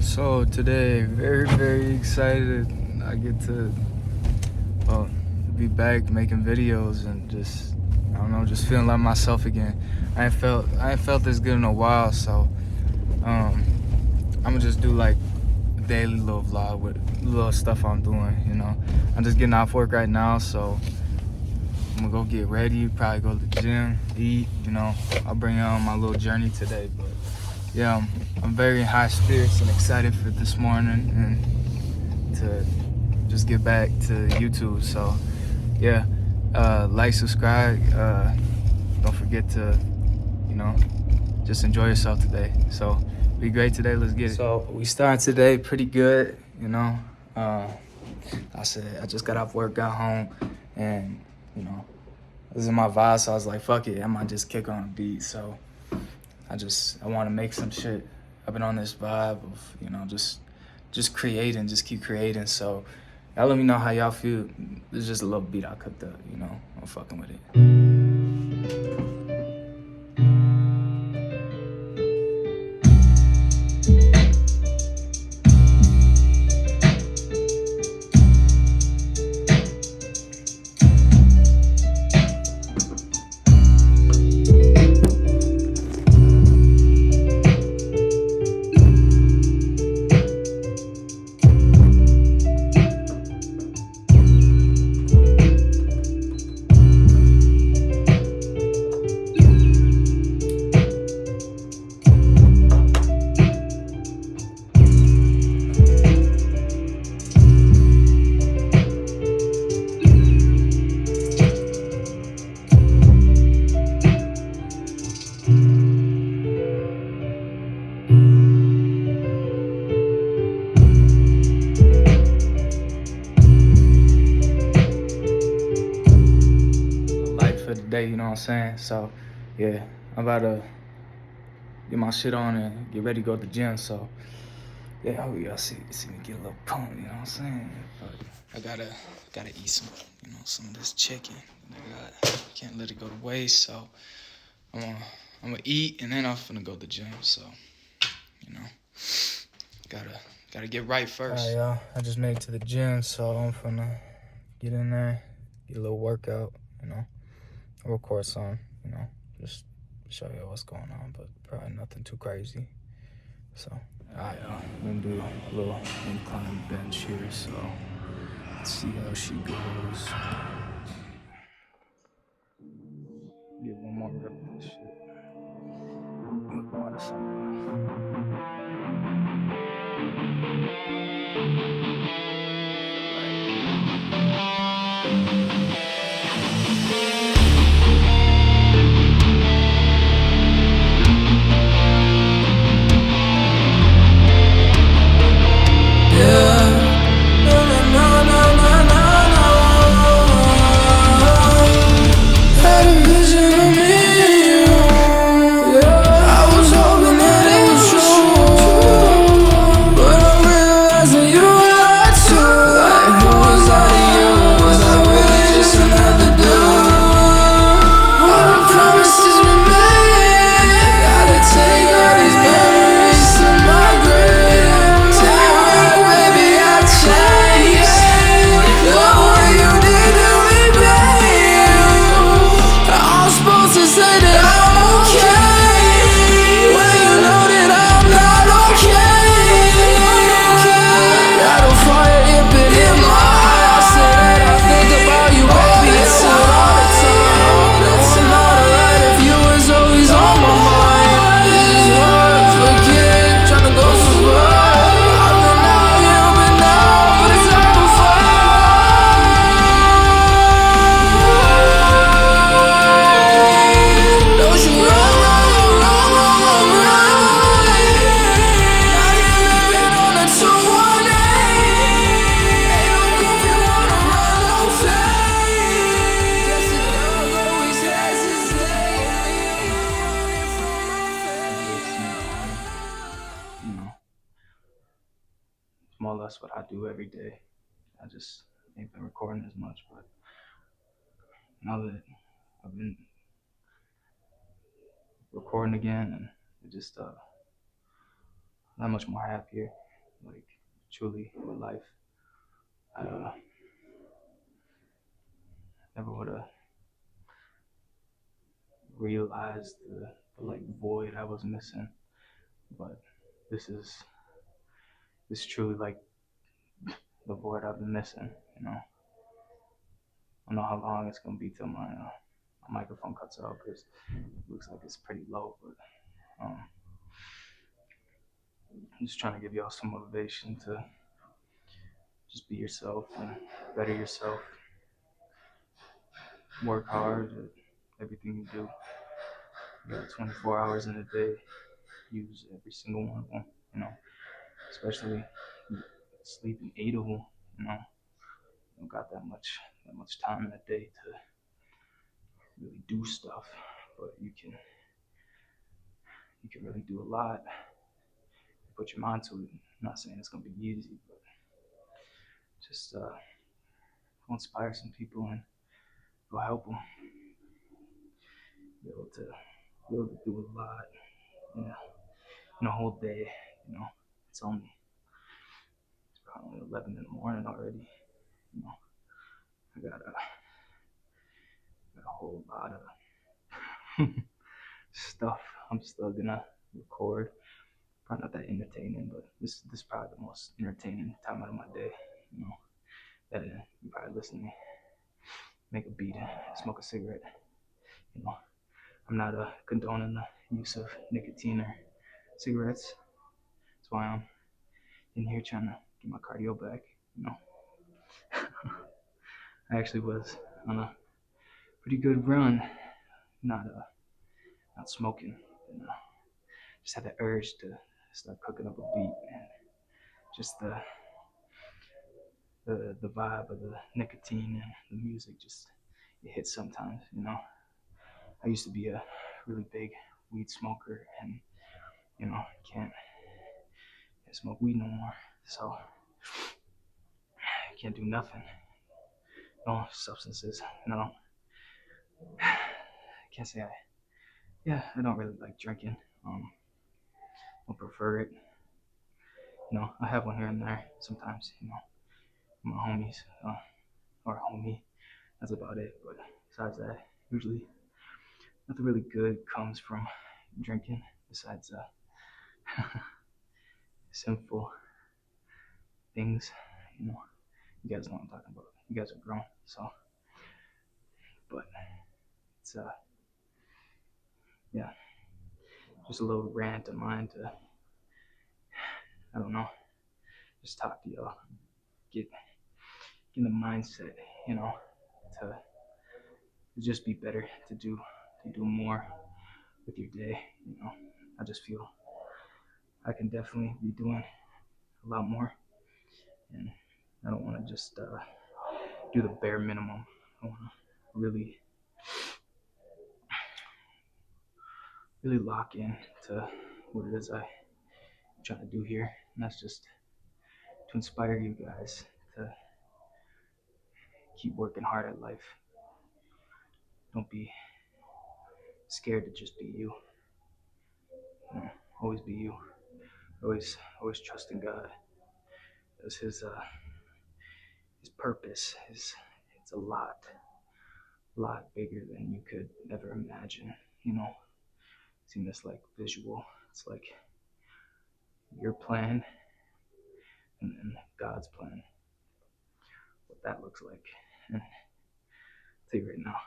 So today, very excited. I get to, well, be back making videos and just, I don't know, just feeling like myself again. I ain't felt this good in a while. So I'm gonna just do like a daily little vlog with little stuff I'm doing. I'm just getting off work right now, so I'm gonna go get ready. Probably go to the gym, eat. I'll bring you on my little journey today, but. Yeah, I'm very high spirits and excited for this morning and to just get back to YouTube. So, yeah, like, subscribe. Don't forget to, just enjoy yourself today. So, be great today. Let's get it. So, we started today pretty good. I just got off work, got home, and, this is my vibe. So, I was like, fuck it, I might just kick on a beat. So, I want to make some shit. I've been on this vibe of, just creating, just keep creating. So y'all let me know how y'all feel. It's just a little beat I cooked up, I'm fucking with it. For the day, you know what I'm saying? So, yeah, I'm about to get my shit on and get ready to go to the gym. So, yeah, I hope y'all see me get a little pumped, you know what I'm saying? But I gotta eat some of this chicken. Can't let it go to waste. So, I'm gonna eat and then I'm finna go to the gym. So, gotta get right first. Alright, y'all. I just made it to the gym, so I'm finna get in there, get a little workout, I'll record some, just show you what's going on, but probably nothing too crazy. So, alright, y'all. I'm gonna do a little incline bench here, so let's see how she goes. Get one more rep of this shit. Move on to something. More or less what I do every day. I just ain't been recording as much, but now that I've been recording again, and it just that much more happier. like truly with life. I never would have realized the like void I was missing, but this is truly like the void I've been missing. You know, I don't know how long it's gonna be till my microphone cuts out because it looks like it's pretty low, but I'm just trying to give y'all some motivation to just be yourself and better yourself. Work hard at everything you do. You got 24 hours in a day. Use every single one of them. You know, especially sleeping 8 of them. You know, you don't got that much time in a day to really do stuff, but you can really do a lot. Put your mind to it. I'm not saying it's gonna be easy, but just go inspire some people and go help them. Be able to do a lot in a whole day. You know, it's probably 11 in the morning already. You know, I got a whole lot of stuff I'm still gonna record. Probably not that entertaining, but this is probably the most entertaining time out of my day. You know, that you probably listen to me make a beat, smoke a cigarette. You know, I'm not condoning the use of nicotine or cigarettes. That's why I'm in here trying to get my cardio back. You know, I actually was on a pretty good run, not not smoking. You know, just had the urge to start cooking up a beat, and just the vibe of the nicotine and the music just it hits sometimes. You know, I used to be a really big weed smoker, and you know, can't smoke weed no more. So I can't do nothing. No substances. No, I can't say I don't really like drinking. I prefer it. You know, I have one here and there sometimes. You know, my homies or homie. That's about it. But besides that, usually nothing really good comes from drinking besides sinful things. You know, you guys know what I'm talking about. You guys are grown, so. But it's yeah, just a little rant of mine to I don't know, just talk to y'all, get in the mindset, you know, to just be better, to do more with your day. You know, I just feel I can definitely be doing a lot more, and I don't want to just do the bare minimum. I want to really, really lock in to what it is I'm trying to do here, and that's just to inspire you guys to keep working hard at life. Don't be scared to just be you. You know, always be you. Always trust in God. That's his purpose. It's a lot bigger than you could ever imagine. You know, seeing this like visual. It's like your plan and then God's plan. What that looks like. And I'll tell you right now,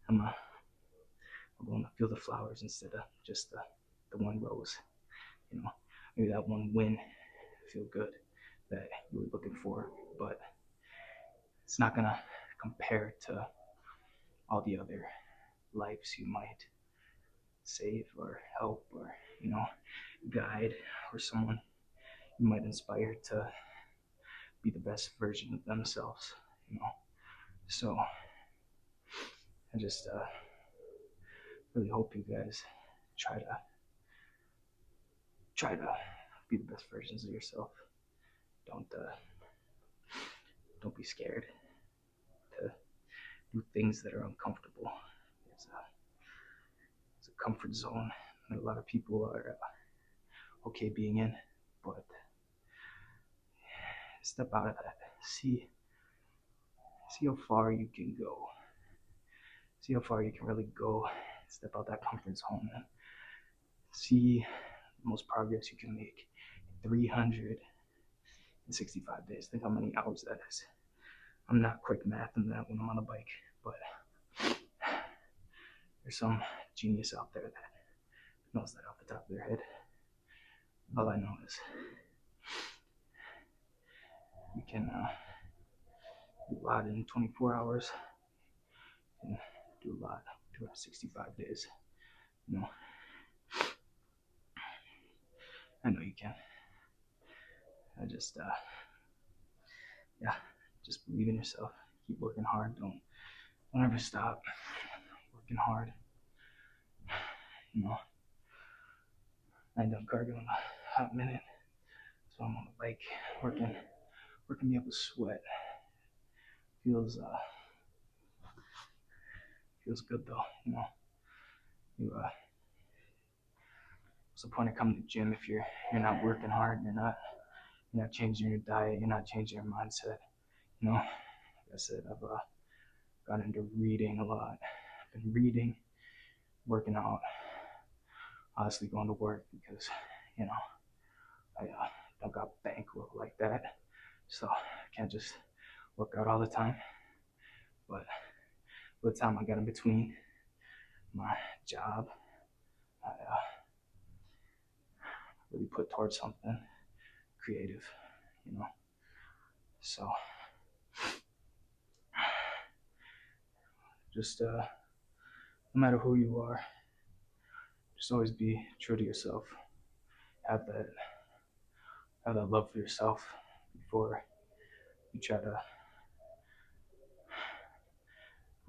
I'm going to feel the flowers instead of just the one rose. You know, maybe that one win feel good that you were looking for, but it's not gonna compare to all the other lives you might save or help or guide or someone you might inspire to be the best version of themselves. You know, so I just really hope you guys try to be the best versions of yourself. Don't don't be scared to do things that are uncomfortable. It's a comfort zone that a lot of people are okay being in. but step out of that. See how far you can go. See how far you can really go. Step out that comfort zone and see the most progress you can make in 365 days. Think how many hours that is. I'm not quick math in that when I'm on a bike, but there's some genius out there that knows that off the top of their head. All I know is you can do a lot in 24 hours and do a lot 265 days. You know, I know you can. I just, yeah, just believe in yourself. Keep working hard. Don't ever stop working hard. You know, I ain't done cardio in a hot minute, so I'm on the bike working me up a sweat. Feels feels good though. You know, what's the point of coming to the gym if you're not working hard? You're not changing your diet. You're not changing your mindset. You know, like I said, I've gotten into reading a lot. I've been reading, working out, honestly going to work because, you know, I don't got bankroll like that. So I can't just work out all the time. But by the time I got in between my job, I really put towards something creative, you know. So just no matter who you are, just always be true to yourself. Have that love for yourself before you try to.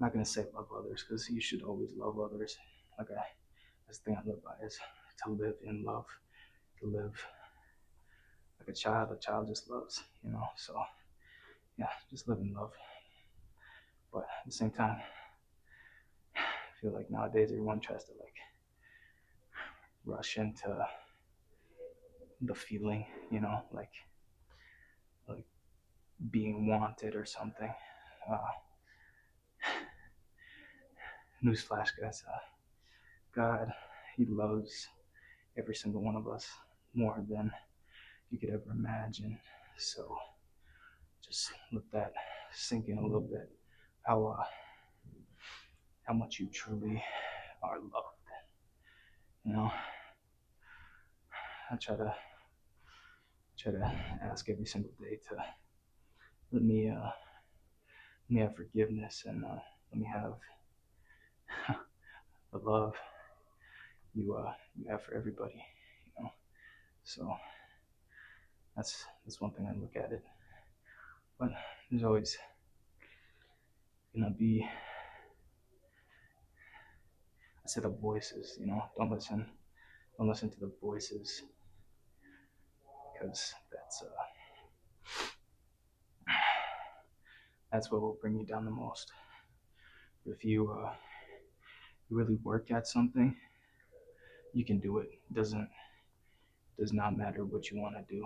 I'm not gonna say love others because you should always love others. That's the thing I live by is to live in love, to live like a child. A child just loves, you know. So yeah, just live in love. But at the same time, I feel like nowadays everyone tries to like rush into the feeling, you know, like being wanted or something. Uh, Newsflash, guys. God, He loves every single one of us more than you could ever imagine. So just let that sink in a little bit. How much you truly are loved. You know, I try to ask every single day to let me have forgiveness and let me have the love you have for everybody. You know, so that's one thing I look at it. But there's always gonna be, I say, the voices. You know, don't listen to the voices because that's what will bring you down the most. If you really work at something, you can do it. Does not matter what you want to do.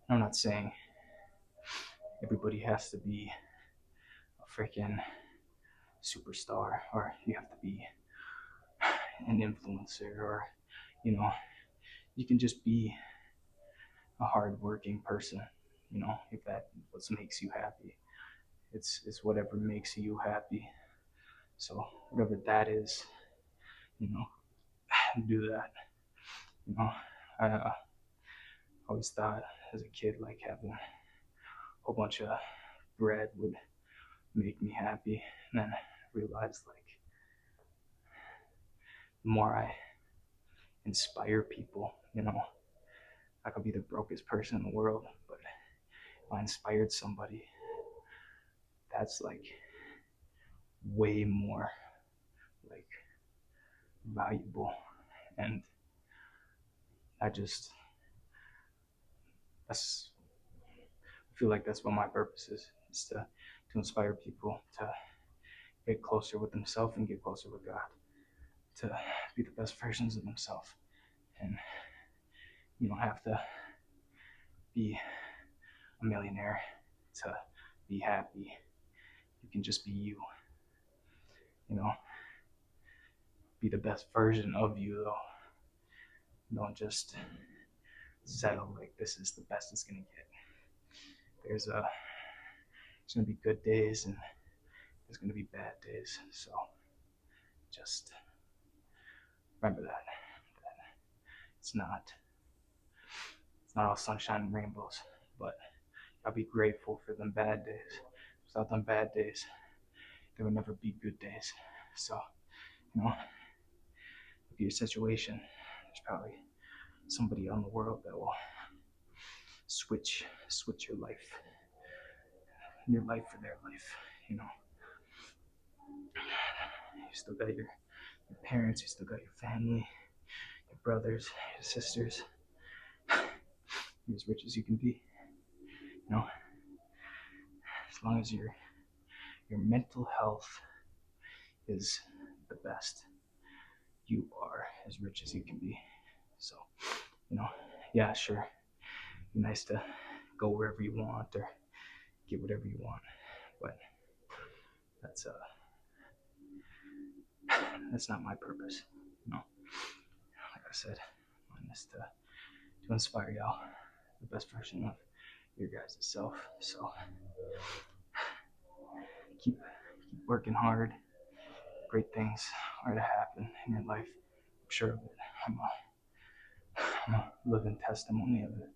I'm not saying everybody has to be a freaking superstar or you have to be an influencer or, you know, you can just be a hardworking person. You know, if that what makes you happy, it's whatever makes you happy. So whatever that is, you know, do that. You know, I always thought as a kid like having a whole bunch of bread would make me happy, and then I realized like the more I inspire people, you know, I could be the brokest person in the world, but if I inspired somebody, that's like way more like valuable. And I just that's I feel like that's what my purpose is to inspire people to get closer with themselves and get closer with God, to be the best versions of themselves. And you don't have to be a millionaire to be happy. You can just be you, you know, be the best version of you though. Don't just settle like this is the best it's gonna get. There's gonna be good days and there's gonna be bad days. So just remember that it's not all sunshine and rainbows, but I'll be grateful for them bad days. Without them bad days, there would never be good days. So, look at your situation. There's probably somebody out in the world that will switch your life for their life. You still got your parents, you still got your family, your brothers, your sisters. You're as rich as you can be. As long as your mental health is the best, you are as rich as you can be. So, yeah, sure, be nice to go wherever you want or get whatever you want, but that's not my purpose. Like I said, mine is to inspire y'all, the best version of your guys' self. So keep working hard. Great things are to happen in your life. I'm sure of it. I'm a living testimony of it.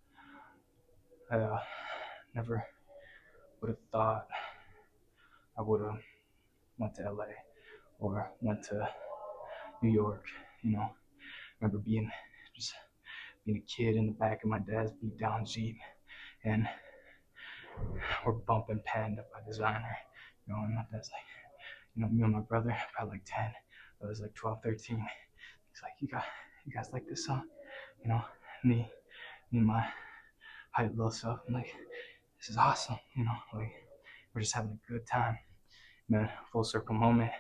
I never would have thought I would have went to LA or went to New York. I remember being a kid in the back of my dad's beat down Jeep, and we're bumping Panda by Designer. And my dad's like, me and my brother, probably like 10, I was like 12, 13. He's like, you guys like this song? Me and my hype little self, I'm like, this is awesome. Like, we're just having a good time. And then full circle moment,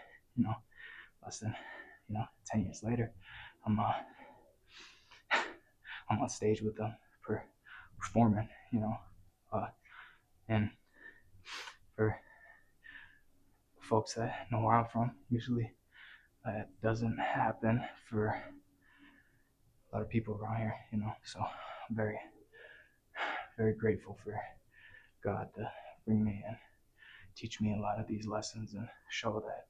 less than 10 years later, I'm on stage with them performing, and for folks that know where I'm from, usually that doesn't happen for a lot of people around here, so I'm very, very grateful for God to bring me and teach me a lot of these lessons and show that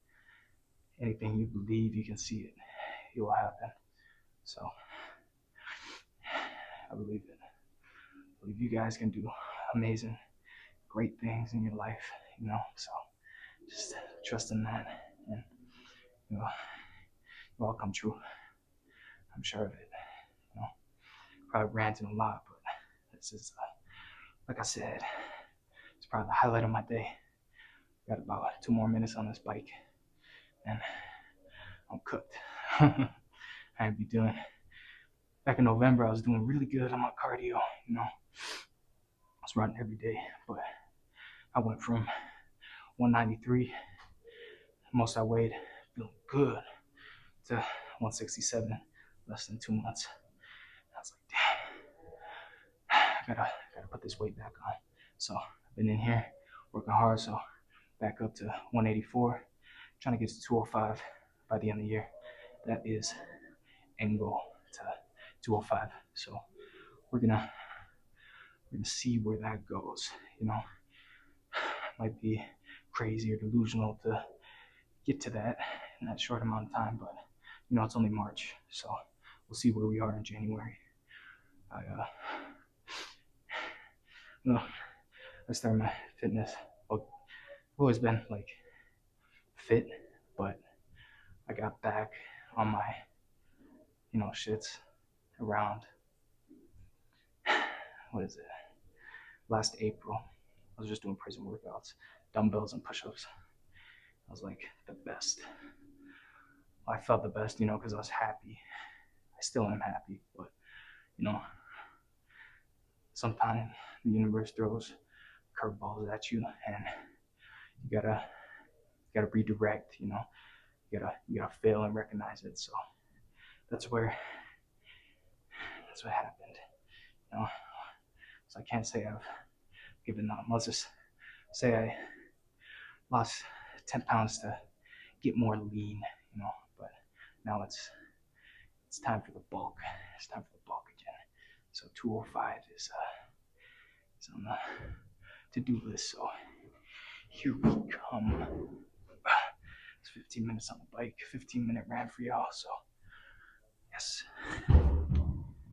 anything you believe, you can see it, it will happen. So I believe it. I believe you guys can do amazing, great things in your life, so just trust in that, and it'll all come true. I'm sure of it. Probably ranting a lot, but this is, like I said, it's probably the highlight of my day. Got about 2 more minutes on this bike, and I'm cooked. I'd be doing. Back in November, I was doing really good on my cardio. I was running every day, but I went from 193, most I weighed, feeling good, to 167, less than 2 months. I was like, damn, I gotta put this weight back on. So I've been in here working hard, so back up to 184, trying to get to 205 by the end of the year. That is end goal, to 205. So we're gonna see where that goes. Might be crazy or delusional to get to that in that short amount of time, but it's only March, so we'll see where we are in January. I started my fitness. I've always been like fit, but I got back on my shits around, what is it, last April. I was just doing prison workouts, dumbbells and push-ups. I was like the best. I felt the best, because I was happy. I still am happy, but sometimes the universe throws curveballs at you, and you gotta redirect. You gotta fail and recognize it. So that's what happened. So I can't say I've given up. Let's just say I lost 10 pounds to get more lean, but now it's time for the bulk. It's time for the bulk again. So 205 is on the to-do list. So here we come. It's 15 minutes on the bike, 15-minute run for y'all. So yes.